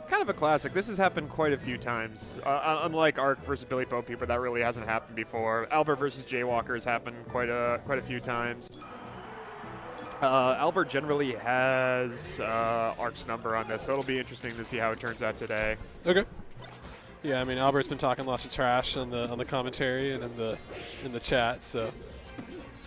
kind of a classic. This has happened quite a few times. Unlike Arc versus Billy Bo Peeper, that really hasn't happened before. Albert versus Jaywalker has happened quite a few times. Albert generally has Arc's number on this, so it'll be interesting to see how it turns out today. Okay. Yeah, I mean Albert's been talking lots of trash on the commentary and in the chat, so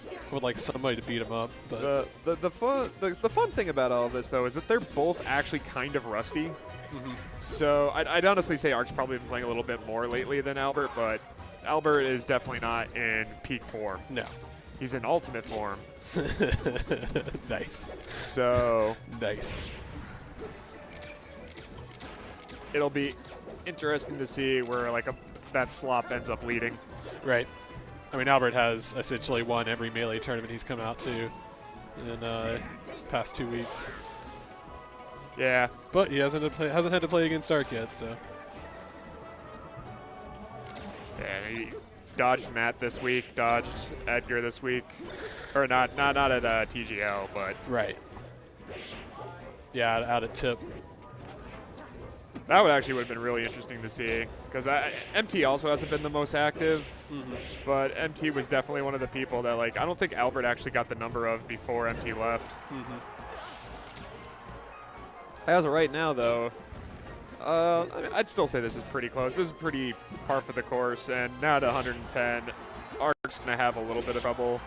I would like somebody to beat him up. But the fun thing about all of this though is that they're both actually kind of rusty. mm-hmm. So I'd honestly say Arc's probably been playing a little bit more lately than Albert, but Albert is definitely not in peak form. No. He's in ultimate form. Nice. So nice. It'll be interesting to see where that slop ends up leading. Right. I mean, Albert has essentially won every Melee tournament he's come out to in past 2 weeks. Yeah. But he hasn't had to play against Arc yet, so. Yeah, he dodged Matt this week, dodged Edgar this week. Or not at TGL, but. Right. Yeah, out at Tip. That would have been really interesting to see, because MT also hasn't been the most active, but MT was definitely one of the people that, I don't think Albert actually got the number of before MT left. As of right now, though, I'd still say this is pretty close. This is pretty par for the course, and now to 110, Arc's going to have a little bit of trouble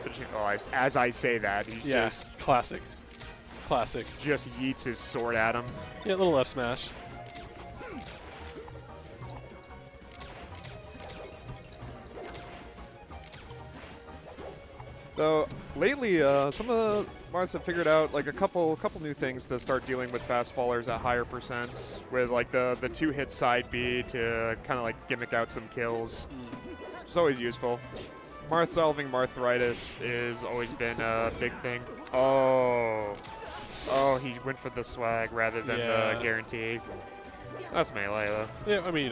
finishing. Oh, as I say that, he's just classic. Just yeets his sword at him. Yeah, little F smash. Though lately, some of the Marths have figured out a couple new things to start dealing with fast fallers at higher percents, with the 2-hit side B to kind of gimmick out some kills. It's always useful. Marth solving Marthritis has always been a big thing. Oh, he went for the swag rather than the guarantee. That's melee, though. Yeah, I mean,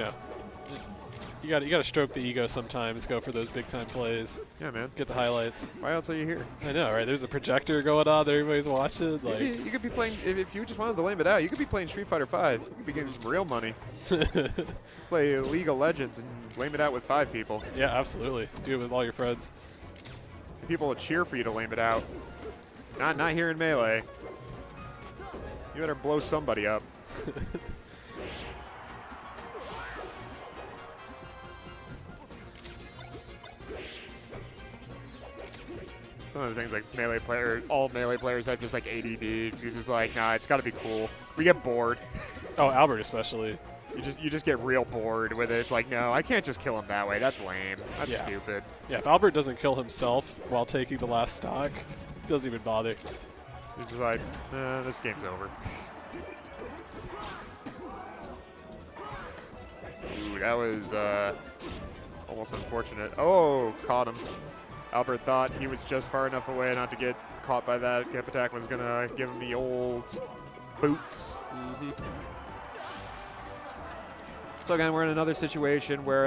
you got to stroke the ego sometimes. Go for those big time plays. Yeah, man. Get the highlights. Why else are you here? I know, right? There's a projector going on that everybody's watching. You could be playing, if you just wanted to lame it out, you could be playing Street Fighter 5. You could be getting some real money. Play League of Legends and lame it out with 5 people. Yeah, absolutely. Do it with all your friends. People will cheer for you to lame it out. Not here in Melee. You better blow somebody up. Some of the things all Melee players have just ADD. He's just nah, it's got to be cool. We get bored. Oh, Albert especially. You just get real bored with it. It's no, I can't just kill him that way. That's lame. That's stupid. Yeah, if Albert doesn't kill himself while taking the last stock, doesn't even bother. He's just this game's over. Ooh, that was almost unfortunate. Oh, caught him. Albert thought he was just far enough away not to get caught by that. Gap attack was going to give him the old boots. So again, we're in another situation where,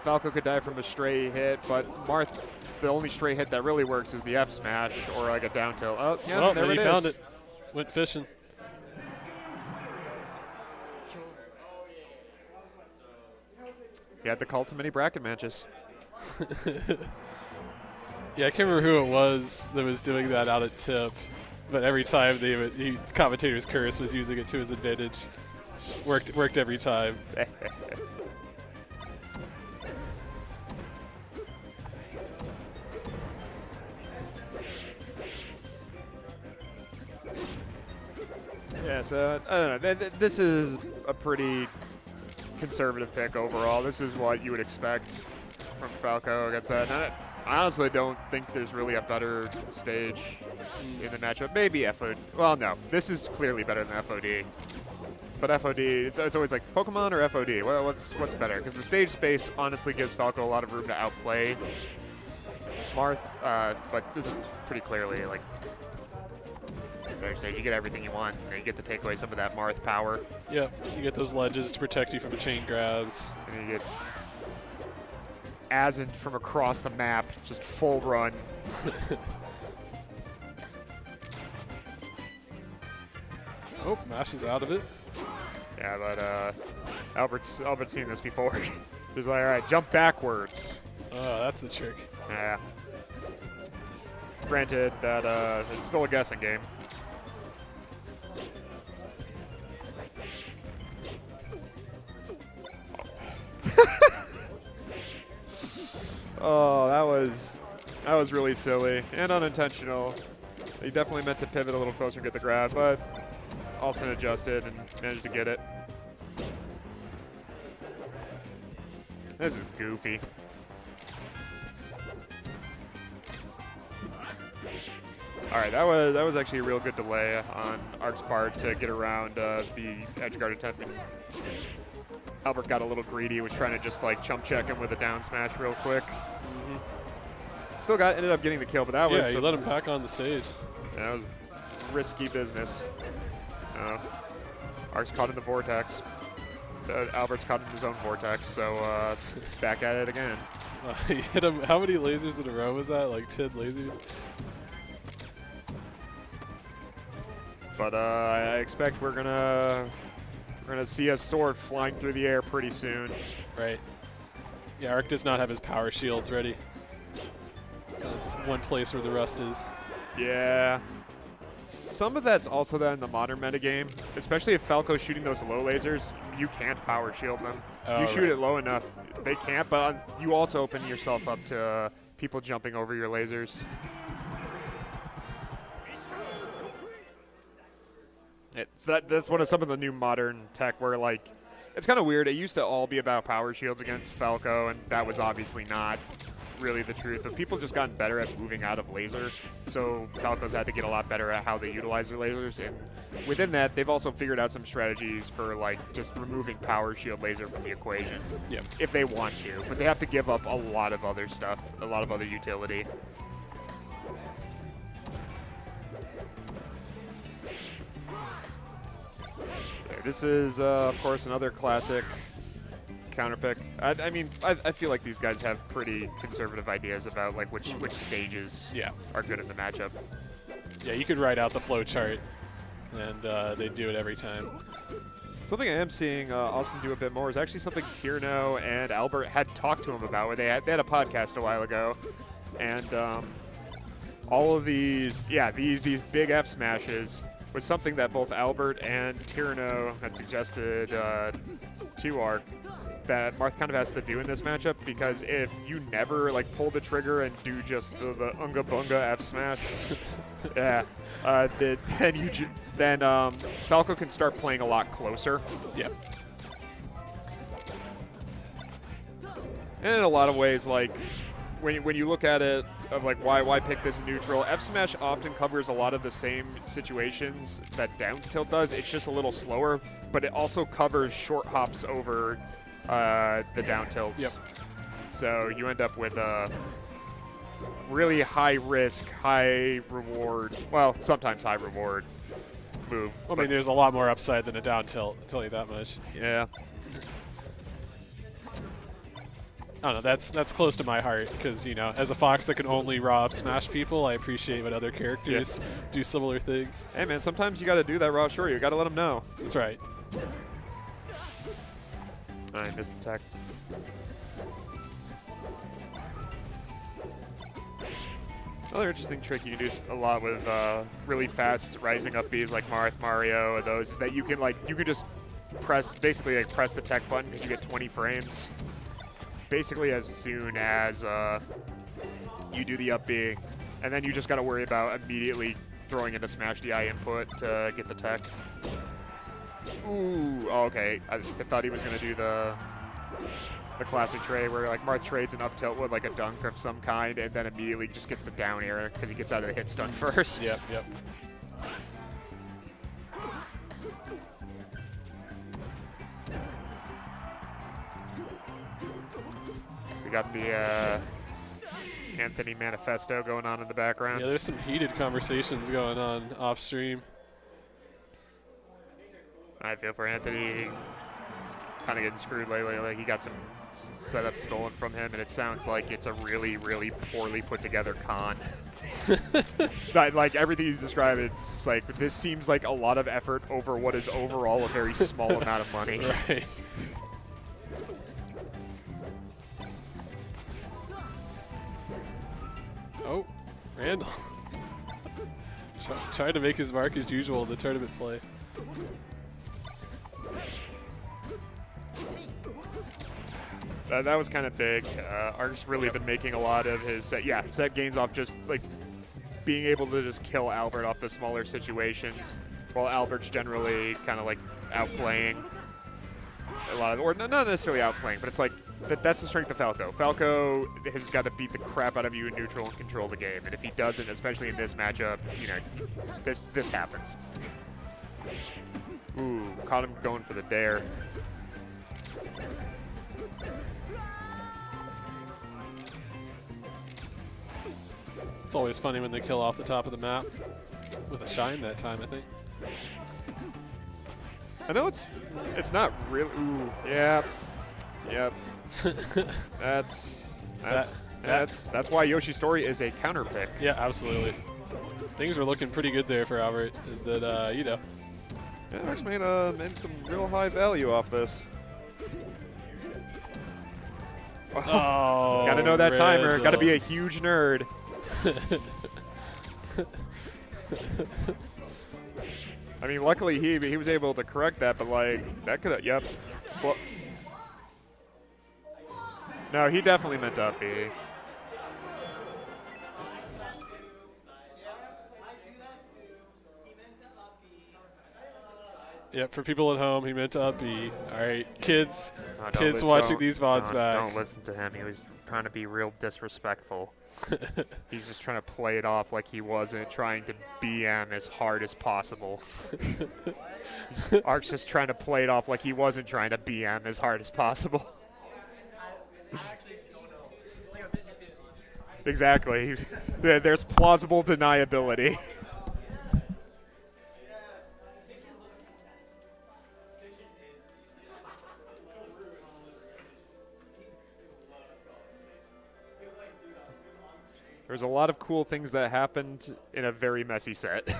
Falco could die from a stray hit, but Marth, the only stray hit that really works is the F smash or a down tilt. Oh, yeah, well, there it is. He found it. Went fishing. He had the call to many bracket matches. Yeah, I can't remember who it was that was doing that out at Tip, but every time the commentator's curse was using it to his advantage. Worked every time. Yeah, so I don't know. This is a pretty conservative pick overall. This is what you would expect from Falco against that. And I honestly don't think there's really a better stage in the matchup. Maybe FOD. Well, no. This is clearly better than FOD. But FOD, it's always Pokemon or FOD. Well, what's better? Because the stage space honestly gives Falco a lot of room to outplay Marth. But this is pretty clearly you get everything you want. You get to take away some of that Marth power. Yep, you get those ledges to protect you from the chain grabs. And you get Ascent from across the map, just full run. Oh, mashes out of it. Yeah, but Albert's seen this before. He's like, all right, jump backwards. Oh, that's the trick. Yeah. Granted that it's still a guessing game. Oh, that was really silly and unintentional. He definitely meant to pivot a little closer and get the grab, but Austin adjusted and managed to get it. This is goofy. All right, that was actually a real good delay on Ark's part to get around the edge guard attempt. Albert got a little greedy, was trying to just like chump check him with a down smash real quick. Still ended up getting the kill, but that was... Yeah, he let him back on the stage. That was risky business. Ark's caught in the vortex. Albert's caught in his own vortex, so back at it again. He hit him. How many lasers in a row was that? Like 10 lasers? But I expect we're gonna see a sword flying through the air pretty soon. Right. Yeah, Ark does not have his power shields ready. That's one place where the rust is. Yeah. Some of that's also there in the modern metagame, especially if Falco's shooting those low lasers, you can't power shield them. Oh, you shoot it low enough, they can't, but you also open yourself up to people jumping over your lasers. So that's one of some of the new modern tech where, like, it's kind of weird. It used to all be about power shields against Falco, and that was obviously not really the truth. But people just gotten better at moving out of laser, so Falco's had to get a lot better at how they utilize their lasers. And within that, they've also figured out some strategies for, like, just removing power shield laser from the equation. Yep. If they want to. But they have to give up a lot of other stuff, a lot of other utility. This is, of course, another classic counter pick. I mean, I feel like these guys have pretty conservative ideas about like which stages are good in the matchup. Yeah, you could write out the flow chart, and they do it every time. Something I am seeing Austin do a bit more is actually something Tierno and Albert had talked to him about. Where they had a podcast a while ago, and all of these big F smashes was something that both Albert and Tierno had suggested to Ark that Marth kind of has to do in this matchup, because if you never like pull the trigger and do just the unga bunga F smash, then Falco can start playing a lot closer. Yeah. And in a lot of ways, like when you look at it of like why pick this neutral, F smash often covers a lot of the same situations that down tilt does. It's just a little slower, but it also covers short hops over the down tilts. Yep. So you end up with a really high risk, high reward. Well, sometimes high reward move. I mean, there's a lot more upside than a down tilt. I'll tell you that much. Yeah. I don't know, that's close to my heart, because, you know, as a Fox that can only raw smash people, I appreciate when other characters do similar things. Hey, man, sometimes you got to do that raw short. You got to let them know. That's right. I missed the tech. Another interesting trick you can do a lot with really fast rising up Bs like Marth, Mario, or those, is that you can just press the tech button because you get 20 frames. Basically as soon as you do the up B, and then you just got to worry about immediately throwing in a smash DI input to get the tech. Ooh, okay. I thought he was going to do the classic trade where like Marth trades an up tilt with like a dunk of some kind and then immediately just gets the down air because he gets out of the hit stun first. Yep. We got the Anthony manifesto going on in the background. Yeah, there's some heated conversations going on off stream. I feel for Anthony. He's kind of getting screwed lately. Like he got some setup stolen from him, and it sounds like it's a really, really poorly put together con. But like everything he's described, it's like this seems like a lot of effort over what is overall a very small amount of money. Right. Oh, Randall. Trying to make his mark as usual in the tournament play. That was kind of big. Ark's really been making a lot of his set gains off just like being able to just kill Albert off the smaller situations, while Albert's generally kind of like outplaying a lot of, or not necessarily outplaying, but it's like that's the strength of Falco. Falco has got to beat the crap out of you in neutral and control the game, and if he doesn't, especially in this matchup, you know, this happens. Ooh, caught him going for the dare. It's always funny when they kill off the top of the map with a shine that time, I think. I know it's not really. Ooh, yeah, yep. That's why Yoshi's Story is a counter pick. Yeah, absolutely. Things were looking pretty good there for Albert. That you know. Yeah, Ark's made some real high value off this. Oh, gotta know that timer. Randall. Gotta be a huge nerd. I mean, luckily he was able to correct that, but like that could have. Yep. Well, no, he definitely meant to up B. Yep, for people at home, he meant to up B. All right, kids Kids watching these VODs back. Don't listen to him. He was trying to be real disrespectful. He's just trying to play it off like he wasn't trying to BM as hard as possible. Ark's just trying to play it off like he wasn't trying to BM as hard as possible. Exactly. There's plausible deniability. There's a lot of cool things that happened in a very messy set. I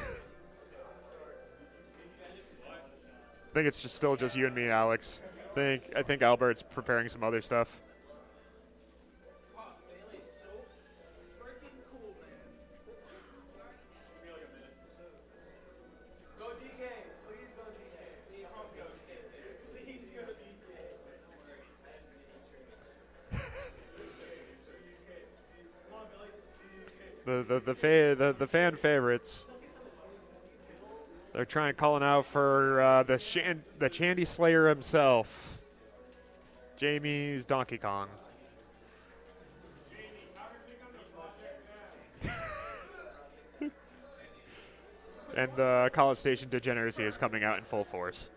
think it's still just you and me, Alex. I think Albert's preparing some other stuff. The fan favorites. They're calling out for the Chandy Slayer himself, Jamie's Donkey Kong. And the College Station degeneracy is coming out in full force.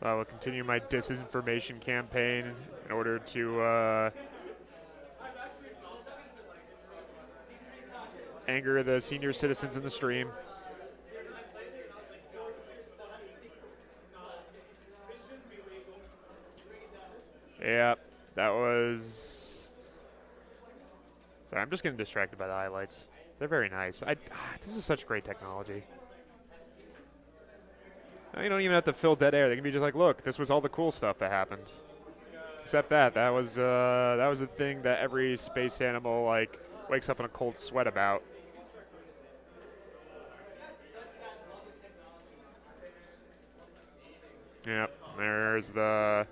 I will continue my disinformation campaign in order to anger the senior citizens in the stream. Yeah, that was... Sorry, I'm just getting distracted by the highlights. They're very nice. This is such great technology. Now you don't even have to fill dead air. They can be just like, look, this was all the cool stuff that happened. Except that was the thing that every space animal like wakes up in a cold sweat about. Yep, there's the